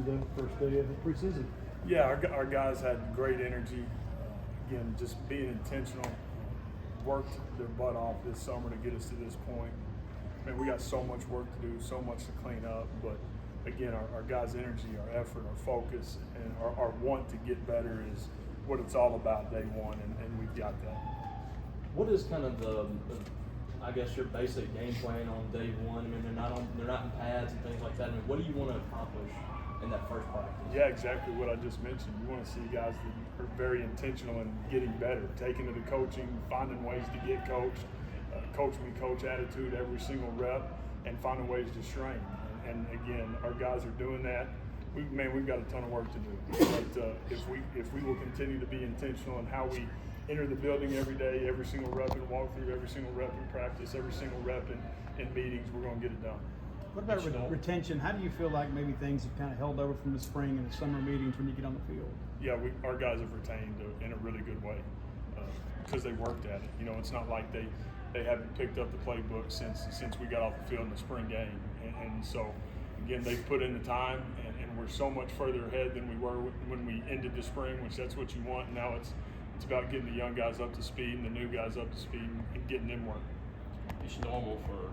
the first day of the preseason? Yeah, our guys had great energy. Again, just being intentional. Worked their butt off this summer to get us to this point. Man, we got so much work to do, so much to clean up. But again, our guys' energy, our effort, our focus, and our want to get better is what it's all about day one, and we've got that. What is kind of I guess your basic game plan on day one? I mean, they're not in pads and things like that. I mean, what do you want to accomplish in that first practice? Yeah, exactly what I just mentioned. You want to see guys that are very intentional in getting better, taking it to coaching, finding ways to get coached, coach me coach attitude every single rep, and finding ways to strain. And again, our guys are doing that. We've got a ton of work to do. But if we will continue to be intentional in how we enter the building every day, every single rep in walkthrough, every single rep in practice, every single rep in meetings, we're going to get it done. What about retention? How do you feel like maybe things have kind of held over from the spring and the summer meetings when you get on the field? Yeah, our guys have retained in a really good way because they worked at it. You know, it's not like they haven't picked up the playbook since we got off the field in the spring game. And so, again, they've put in the time, and we're so much further ahead than we were when we ended the spring, which that's what you want. Now it's about getting the young guys up to speed and the new guys up to speed and getting them work. It's normal for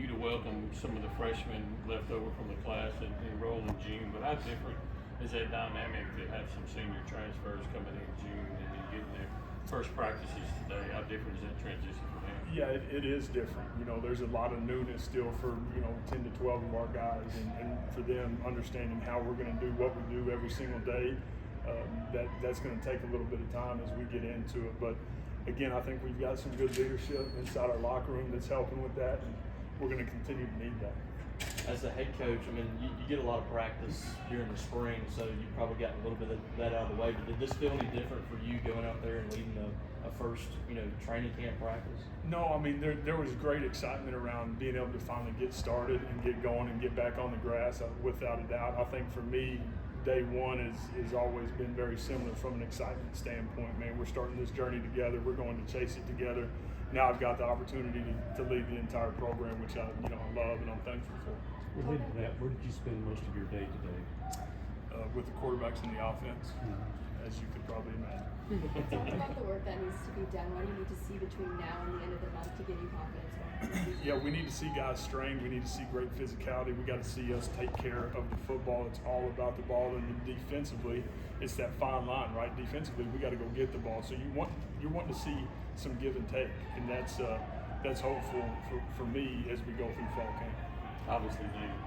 you to welcome some of the freshmen left over from the class and enroll in June, but how different is that dynamic to have some senior transfers coming in June and then getting their first practices today? How different is that transition for them? Yeah, it is different. You know, there's a lot of newness still for 10 to 12 of our guys, and for them understanding how we're going to do what we do every single day. That's going to take a little bit of time as we get into it. But again, I think we've got some good leadership inside our locker room that's helping with that, and we're going to continue to need that. As a head coach, I mean, you get a lot of practice during the spring, so you probably got a little bit of that out of the way. But did this feel any different for you going out there and leading a first, training camp practice? No, I mean, there was great excitement around being able to finally get started and get going and get back on the grass, without a doubt. I think for me, day one has always been very similar from an excitement standpoint. Man, we're starting this journey together. We're going to chase it together. Now I've got the opportunity to lead the entire program, which I love and I'm thankful for. Related to that, where did you spend most of your day today? With the quarterbacks in the offense, as you could probably imagine. Talk about the work that needs to be done. What do you need to see between now and the end of the month to give you confidence? Yeah, we need to see guys strain. We need to see great physicality. We got to see us take care of the football. It's all about the ball, and then defensively, it's that fine line, right? Defensively, we got to go get the ball. So you're wanting to see some give and take, and that's hopeful for me as we go through fall camp. Obviously,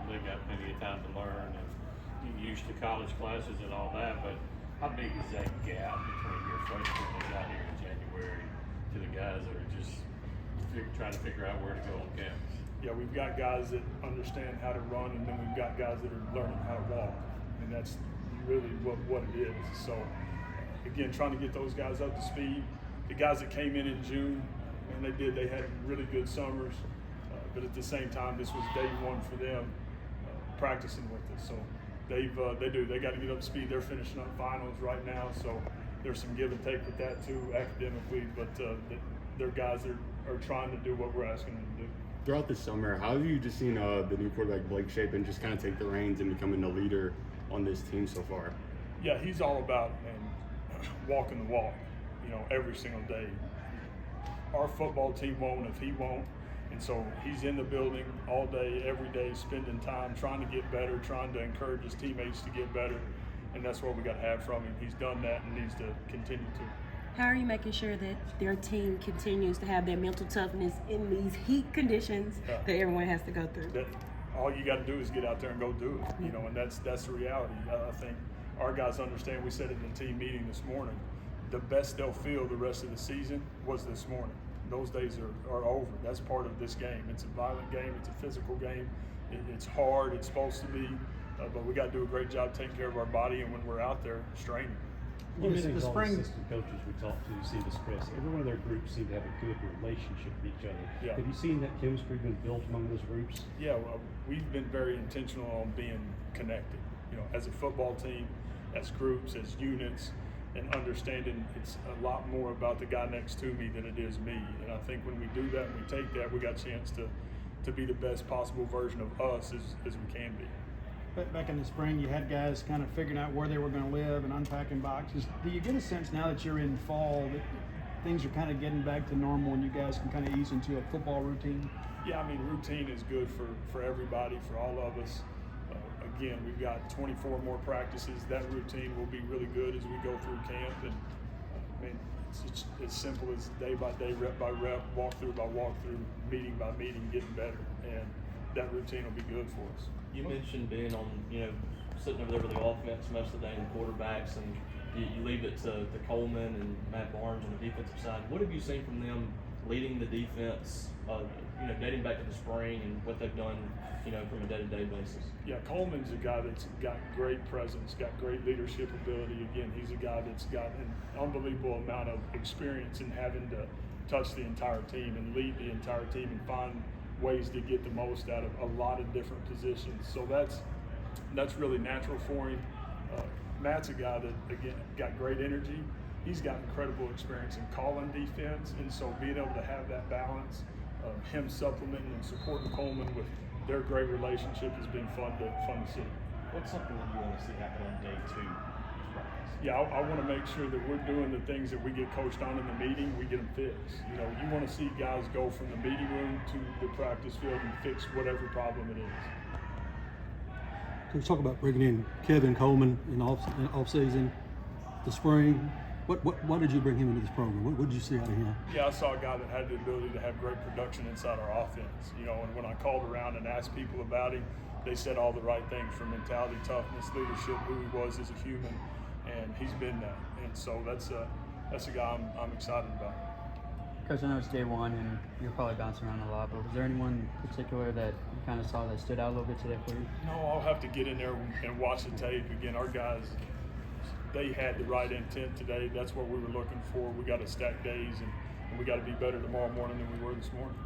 they got plenty of time to learn and get used to college classes and all that, but how big is that gap between your freshmen that got here in January to the guys that are just trying to figure out where to go on campus? Yeah, we've got guys that understand how to run, and then we've got guys that are learning how to walk, and that's really what it is. So, again, trying to get those guys up to speed. The guys that came in June, and they had really good summers, but at the same time, this was day one for them practicing with us. So they got to get up to speed. They're finishing up finals right now, so there's some give and take with that too academically, but they're guys that are trying to do what we're asking them to do. Throughout the summer, how have you just seen the new quarterback Blake Shapen just kind of take the reins and becoming the leader on this team so far? Yeah, he's all about walking the walk, every single day. Our football team won't if he won't. And so he's in the building all day, every day, spending time trying to get better, trying to encourage his teammates to get better. And that's what we got to have from him. He's done that and needs to continue to. How are you making sure that their team continues to have their mental toughness in these heat conditions that everyone has to go through? All you got to do is get out there and go do it, and that's the reality. I think our guys understand. We said it in the team meeting this morning. The best they'll feel the rest of the season was this morning. Those days are over. That's part of this game. It's a violent game. It's a physical game. It's hard. It's supposed to be, but we got to do a great job taking care of our body, and when we're out there, straining. One of the things all the assistant coaches we talked to seem to stress, every one of their groups seem to have a good relationship with each other. Yeah. Have you seen that chemistry been built among those groups? Yeah, well, we've been very intentional on being connected, as a football team, as groups, as units, and understanding it's a lot more about the guy next to me than it is me. And I think when we do that and we take that, we got a chance to be the best possible version of us as we can be. back in the spring, you had guys kind of figuring out where they were going to live and unpacking boxes. Do you get a sense now that you're in fall that things are kind of getting back to normal and you guys can kind of ease into a football routine? Yeah, I mean, routine is good for everybody, for all of us. Again, we've got 24 more practices. That routine will be really good as we go through camp. And I mean, it's as simple as day by day, rep by rep, walkthrough by walkthrough, meeting by meeting, getting better. And that routine will be good for us. You mentioned being on, sitting over there with the offense most of the day and the quarterbacks, and you leave it to Coleman and Matt Barnes on the defensive side. What have you seen from them leading the defense, dating back to the spring and what they've done, from a day-to-day basis? Yeah, Coleman's a guy that's got great presence, got great leadership ability. Again, he's a guy that's got an unbelievable amount of experience in having to touch the entire team and lead the entire team and find ways to get the most out of a lot of different positions. So that's really natural for him. Matt's a guy that, again, got great energy. He's got incredible experience in calling defense, and so being able to have that balance of him supplementing and supporting Coleman with their great relationship has been fun to see. What's something that you want to see happen on day 2 of practice? Yeah, I want to make sure that we're doing the things that we get coached on in the meeting, we get them fixed. You want to see guys go from the meeting room to the practice field and fix whatever problem it is. Let's talk about bringing in Kevin Coleman in off season, the spring. Why did you bring him into this program? What did you see out of him? Yeah, I saw a guy that had the ability to have great production inside our offense. And when I called around and asked people about him, they said all the right things from mentality, toughness, leadership, who he was as a human, and he's been that. And so that's a guy I'm excited about. Coach, I know it's day 1 and you're probably bouncing around a lot, but was there anyone in particular that you kind of saw that stood out a little bit today for you? No, I'll have to get in there and watch the tape. Again, our guys, they had the right intent today. That's what we were looking for. We got to stack days, and we got to be better tomorrow morning than we were this morning.